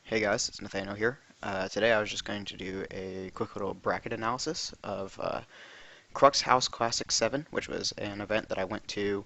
Hey guys, it's Nathaniel here. Today I was just going to do a quick little bracket analysis of Crux House Class VII, which was an event that I went to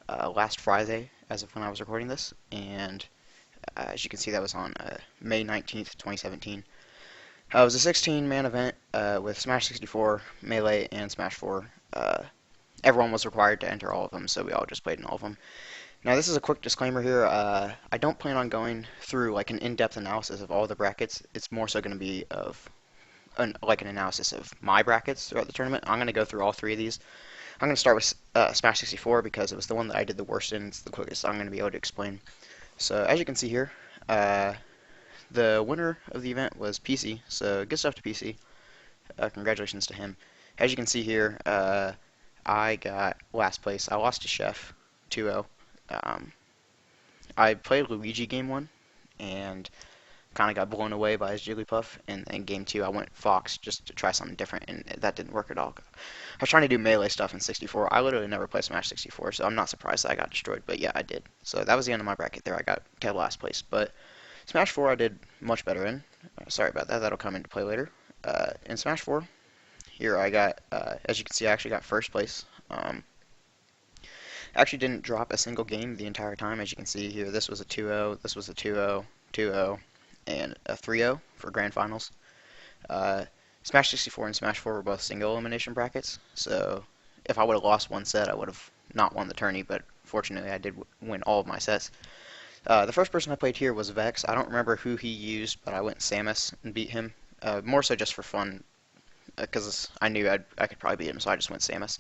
last Friday as of when I was recording this. And as you can see, that was on May 19th, 2017. It was a 16-man event with Smash 64, Melee, and Smash 4. Everyone was required to enter all of them, so we all just played in all of them. Now, this is a quick disclaimer here. I don't plan on going through like an in-depth analysis of all the brackets. It's more so going to be of like an analysis of my brackets throughout the tournament. I'm going to go through all three of these. I'm going to start with Smash 64 because it was the one that I did the worst in. It's the quickest I'm going to be able to explain. So as you can see here, the winner of the event was PC. So good stuff to PC. Congratulations to him. As you can see here, I got last place. I lost to Chef 2-0. Um, I played Luigi game one and kind of got blown away by his Jigglypuff. And then game two, I went Fox just to try something different, and that didn't work at all. I was trying to do melee stuff in 64. I literally never played Smash 64, so I'm not surprised that I got destroyed. But yeah, I did. So that was the end of my bracket there. I got to last place. But Smash 4, I did much better in. Sorry about that. That'll come into play later. In Smash 4, here I got, as you can see, I actually got first place. Actually didn't drop a single game the entire time. As you can see here, this was a 2-0, this was a 2-0, 2-0, and a 3-0 for grand finals. Smash 64 and Smash 4 were both single elimination brackets, so if I would have lost one set, I would have not won the tourney, but fortunately I did win all of my sets. The first person I played here was Vex. I don't remember who he used, but I went Samus and beat him, more so just for fun, because I knew I could probably beat him, so I just went Samus.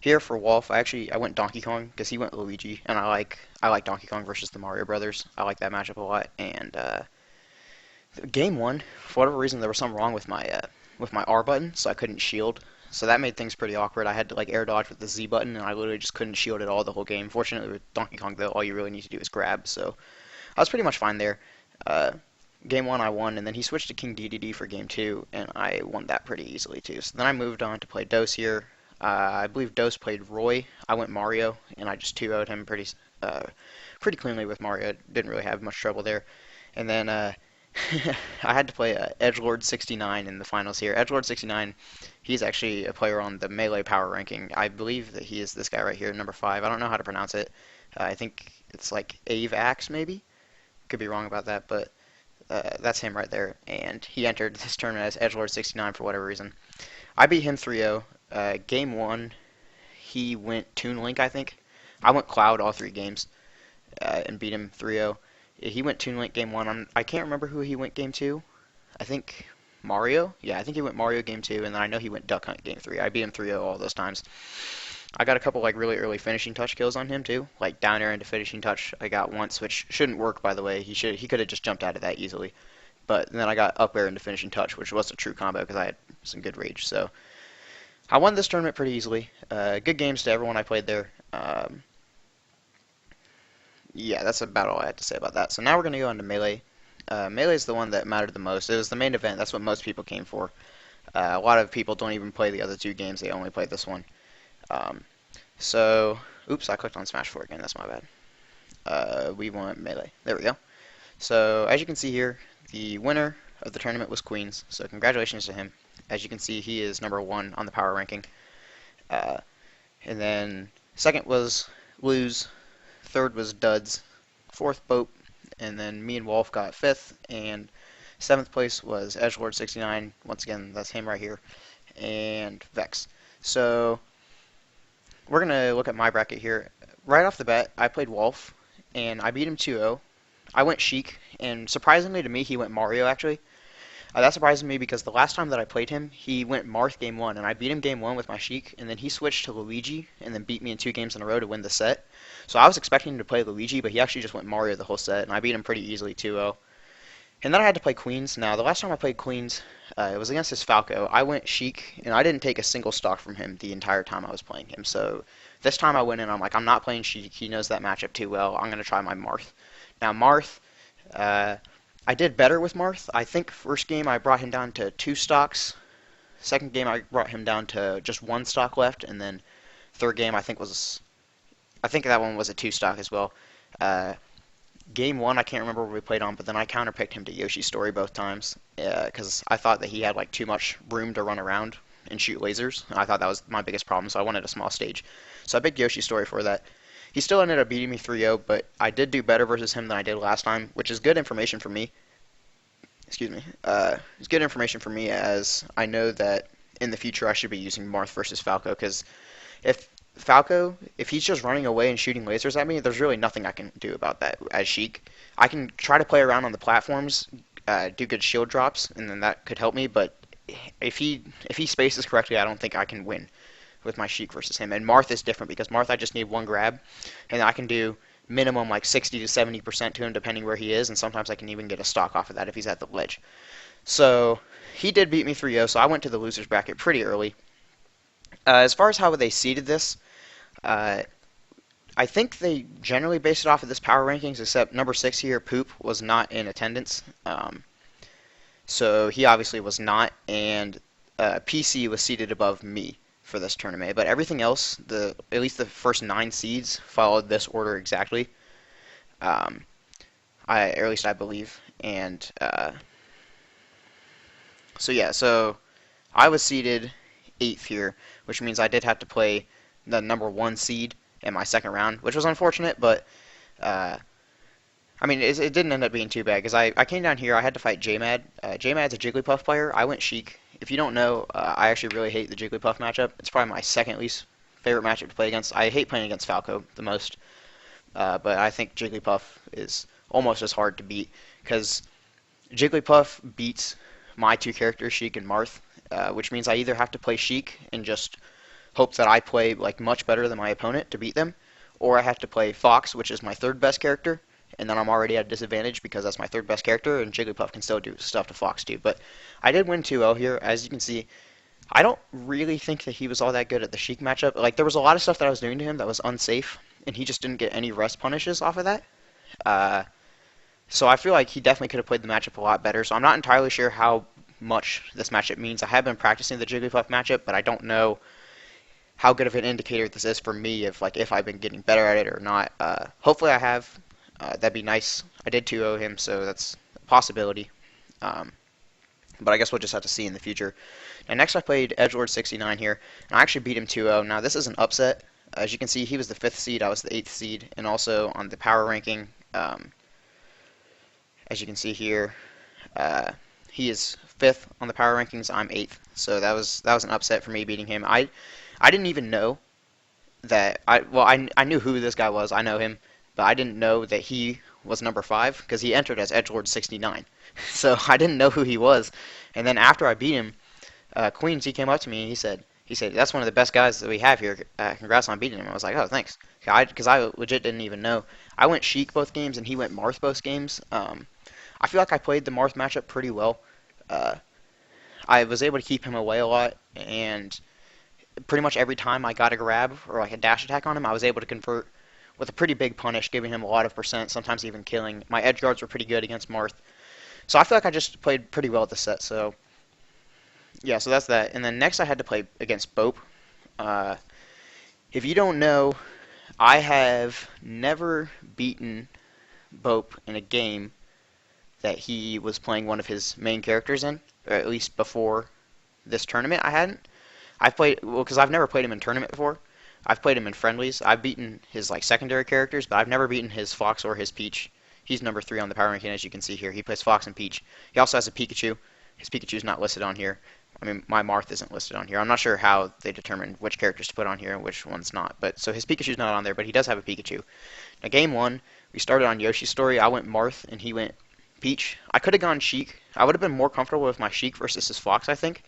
Here for Wolf, I went Donkey Kong because he went Luigi, and I like Donkey Kong versus the Mario Brothers. I like that matchup a lot. And game one, for whatever reason, there was something wrong with my R button, so I couldn't shield. So that made things pretty awkward. I had to like air dodge with the Z button, and I literally just couldn't shield at all the whole game. Fortunately, with Donkey Kong, though, all you really need to do is grab. So I was pretty much fine there. Uh, Game one, I won, and then he switched to King DDD for game two, and I won that pretty easily too. So then I moved on to play Dose here. I believe Dose played Roy. I went Mario, and I just 2-0'd him pretty cleanly with Mario. Didn't really have much trouble there. And then I had to play Edgelord 69 in the finals here. Edgelord 69, he's actually a player on the Melee power ranking. I believe that he is this guy right here, number 5. I don't know how to pronounce it. I think it's like Aveax, maybe? Could be wrong about that, but that's him right there. And he entered this tournament as Edgelord 69 for whatever reason. I beat him 3-0. Game one, he went Toon Link, I think. I went Cloud all three games and beat him 3-0. He went Toon Link game one. I can't remember who he went game two. I think Mario. Yeah, I think he went Mario game two, and then I know he went Duck Hunt game three. I beat him 3-0 all those times. I got a couple like really early finishing touch kills on him too, like down air into finishing touch. I got once, which shouldn't work by the way. He could have just jumped out of that easily. But then I got up air into finishing touch, which was a true combo because I had some good rage. So I won this tournament pretty easily. Good games to everyone I played there. Yeah, that's about all I had to say about that. So now we're going to go on to Melee. Melee is the one that mattered the most. It was the main event. That's what most people came for. A lot of people don't even play the other two games. They only play this one. Um, so, oops, I clicked on Smash 4 again. That's my bad. We want Melee. There we go. So, as you can see here, the winner of the tournament was Queens. So, congratulations to him. As you can see, he is number 1 on the power ranking. And then second was Lose. Third was Duds. Fourth, Boat. And then me and Wolf got fifth. And seventh place was Edgelord 69. Once again, that's him right here. And Vex. So we're going to look at my bracket here. Right off the bat, I played Wolf, and I beat him 2-0. I went Sheik, and surprisingly to me, he went Mario, actually. That surprised me because the last time that I played him, he went Marth game 1, and I beat him game 1 with my Sheik, and then he switched to Luigi, and then beat me in 2 games in a row to win the set. So I was expecting him to play Luigi, but he actually just went Mario the whole set, and I beat him pretty easily 2-0. And then I had to play Queens. Now, the last time I played Queens, it was against his Falco. I went Sheik, and I didn't take a single stock from him the entire time I was playing him. So this time I went in, I'm like, I'm not playing Sheik. He knows that matchup too well. I'm going to try my Marth. Now, Marth, I did better with Marth. I think first game I brought him down to 2 stocks. Second game I brought him down to just 1 stock left, and then third game I think that one was a 2 stock as well. Game one, I can't remember what we played on, but then I counterpicked him to Yoshi's Story both times because I thought that he had like too much room to run around and shoot lasers. I thought that was my biggest problem, so I wanted a small stage. So I picked Yoshi's Story for that. He still ended up beating me 3-0, but I did do better versus him than I did last time, which is good information for me. Excuse me. It's good information for me as I know that in the future I should be using Marth versus Falco because if he's just running away and shooting lasers at me, there's really nothing I can do about that as Sheik. I can try to play around on the platforms, do good shield drops, and then that could help me. But if he spaces correctly, I don't think I can win with my Sheik versus him. And Marth is different because Marth I just need one grab, and I can do minimum like 60 to 70% to him depending where he is, and sometimes I can even get a stock off of that if he's at the ledge. So he did beat me 3-0, so I went to the losers bracket pretty early. As far as how they seeded this, uh, I think they generally based it off of this power rankings, except number 6 here, Poop, was not in attendance. So he obviously was not, and PC was seated above me for this tournament. But everything else, at least the first 9 seeds, followed this order exactly. Um, or at least I believe. And so yeah, so I was seeded 8th here, which means I did have to play the number 1 seed in my second round, which was unfortunate, but uh, I mean, it didn't end up being too bad because I came down here. I had to fight JMad. JMad's a Jigglypuff player. I went Sheik. If you don't know, I actually really hate the Jigglypuff matchup. It's probably my second least favorite matchup to play against. I hate playing against Falco the most, but I think Jigglypuff is almost as hard to beat because Jigglypuff beats my 2 characters, Sheik and Marth, which means I either have to play Sheik and just hope that I play like much better than my opponent to beat them, or I have to play Fox, which is my 3rd best character, and then I'm already at a disadvantage because that's my 3rd best character, and Jigglypuff can still do stuff to Fox too. But I did win 2-0 here, as you can see. I don't really think that he was all that good at the Sheik matchup. Like, there was a lot of stuff that I was doing to him that was unsafe, and he just didn't get any rest punishes off of that. Uh, so I feel like he definitely could have played the matchup a lot better. So I'm not entirely sure how much this matchup means. I have been practicing the Jigglypuff matchup, but I don't know how good of an indicator this is for me if I've been getting better at it or not. Hopefully I have. That'd be nice. I did 2-0 him, so that's a possibility. Um, but I guess we'll just have to see in the future. Now next I played Edgelord69 here, and I actually beat him 2-0. Now this is an upset. As you can see, he was the 5th seed, I was the 8th seed, and also on the power ranking, as you can see here, he is 5th on the power rankings. I'm 8th, so that was an upset for me beating him. I didn't even know that I knew who this guy was. I know him, but I didn't know that he was number 5 because he entered as Edgelord69. So I didn't know who he was. And then after I beat him, Queens, he came up to me and he said that's one of the best guys that we have here. Congrats on beating him. I was like, oh, thanks. Because I legit didn't even know. I went Sheik both games and he went Marth both games. I feel like I played the Marth matchup pretty well. I was able to keep him away a lot, and pretty much every time I got a grab or like a dash attack on him, I was able to convert with a pretty big punish, giving him a lot of percent, sometimes even killing. My edge guards were pretty good against Marth. So I feel like I just played pretty well at the set. So yeah, so that's that. And then next I had to play against Bope. If you don't know, I have never beaten Bope in a game that he was playing one of his main characters in, or at least before this tournament I hadn't. Because I've never played him in tournament before. I've played him in friendlies. I've beaten his like secondary characters, but I've never beaten his Fox or his Peach. He's number 3 on the power ranking, as you can see here. He plays Fox and Peach. He also has a Pikachu. His Pikachu's not listed on here. I mean, my Marth isn't listed on here. I'm not sure how they determined which characters to put on here and which ones not. But so his Pikachu's not on there, but he does have a Pikachu. Now, game 1, we started on Yoshi's Story. I went Marth, and he went Peach. I could have gone Sheik. I would have been more comfortable with my Sheik versus his Fox, I think.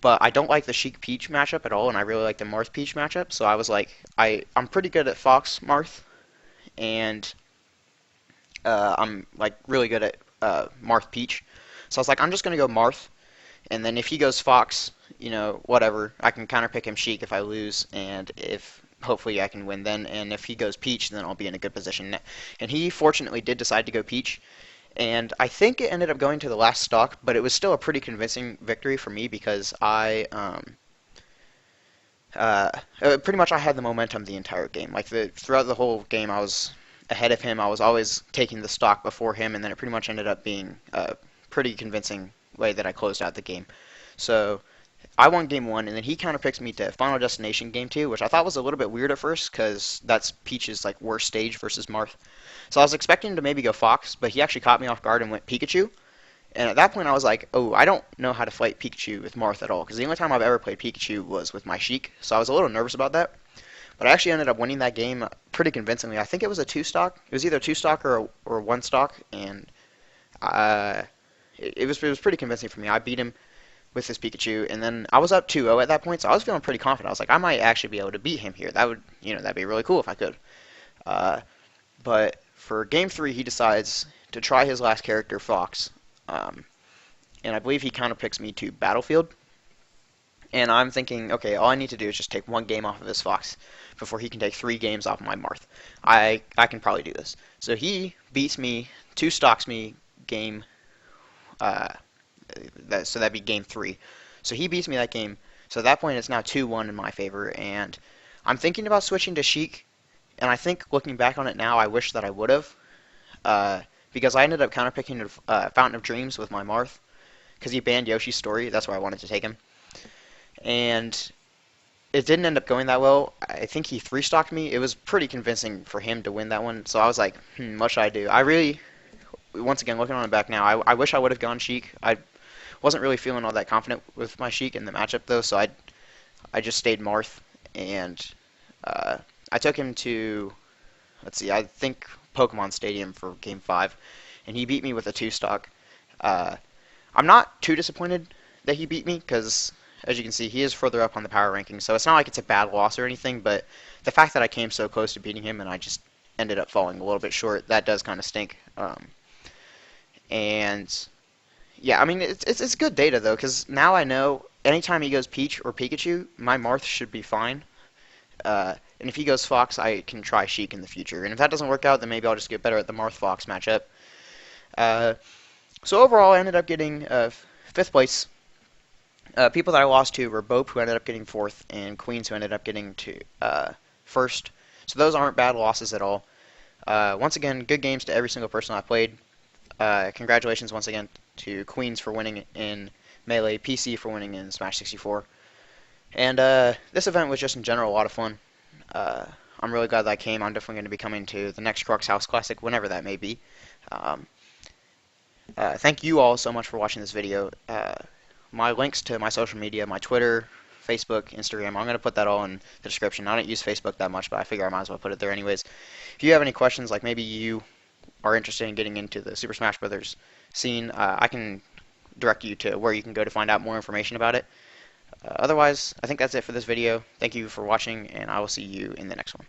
But I don't like the Sheik Peach matchup at all, and I really like the Marth Peach matchup. So I was like, I'm pretty good at Fox Marth, and I'm like really good at Marth Peach. So I was like, I'm just gonna go Marth, and then if he goes Fox, you know, whatever, I can counterpick him Sheik if I lose, and if hopefully I can win then. And if he goes Peach, then I'll be in a good position. And he fortunately did decide to go Peach. And I think it ended up going to the last stock, but it was still a pretty convincing victory for me because pretty much I had the momentum the entire game. Like throughout the whole game, I was ahead of him. I was always taking the stock before him, and then it pretty much ended up being a pretty convincing way that I closed out the game. So I won game one, and then he counterpicks me to Final Destination game two, which I thought was a little bit weird at first because that's Peach's like worst stage versus Marth. So I was expecting to maybe go Fox, but he actually caught me off guard and went Pikachu. And at that point, I was like, oh, I don't know how to fight Pikachu with Marth at all, because the only time I've ever played Pikachu was with my Sheik, so I was a little nervous about that. But I actually ended up winning that game pretty convincingly. I think it was a two stock. It was either a two stock or one stock, and uh, it was pretty convincing for me. I beat him with this Pikachu, and then I was up 2-0 at that point, so I was feeling pretty confident. I was like, I might actually be able to beat him here. That would, that'd be really cool if I could. Uh, but for game three, he decides to try his last character, Fox, um, and I believe he counterpicks me to Battlefield. And I'm thinking, okay, all I need to do is just take one game off of his Fox before he can take 3 games off of my Marth. I can probably do this. So he beats me, two stocks me game. Uh, so that'd be game three. So he beats me that game. So at that point, it's now 2-1 in my favor. And I'm thinking about switching to Sheik. And I think looking back on it now, I wish that I would have. Because I ended up counterpicking Fountain of Dreams with my Marth. Because he banned Yoshi's Story. That's where I wanted to take him. And it didn't end up going that well. I think he 3-stocked me. It was pretty convincing for him to win that one. So I was like, what should I do? I really, once again, looking on it back now, I wish I would have gone Sheik. I wasn't really feeling all that confident with my Sheik in the matchup, though, so I just stayed Marth. And I took him to, let's see, I think Pokemon Stadium for Game 5. And he beat me with a 2-stock. I'm not too disappointed that he beat me, because as you can see, he is further up on the power ranking, so it's not like it's a bad loss or anything, but the fact that I came so close to beating him and I just ended up falling a little bit short, that does kind of stink. And yeah, I mean, it's good data, though, because now I know anytime he goes Peach or Pikachu, my Marth should be fine. And if he goes Fox, I can try Sheik in the future. And if that doesn't work out, then maybe I'll just get better at the Marth-Fox matchup. So overall, I ended up getting 5th place. People that I lost to were Bope, who ended up getting 4th, and Queens, who ended up getting to 1st. So those aren't bad losses at all. Once again, good games to every single person I played. Congratulations once again to Queens for winning in Melee, PC for winning in Smash 64. And this event was just in general a lot of fun. I'm really glad that I came. I'm definitely going to be coming to the next Crux House Classic, whenever that may be. Thank you all so much for watching this video. My links to my social media, my Twitter, Facebook, Instagram, I'm going to put that all in the description. I don't use Facebook that much, but I figure I might as well put it there anyways. If you have any questions, like maybe you are interested in getting into the Super Smash Bros. Scene, I can direct you to where you can go to find out more information about it. Otherwise, I think that's it for this video. Thank you for watching, and I will see you in the next one.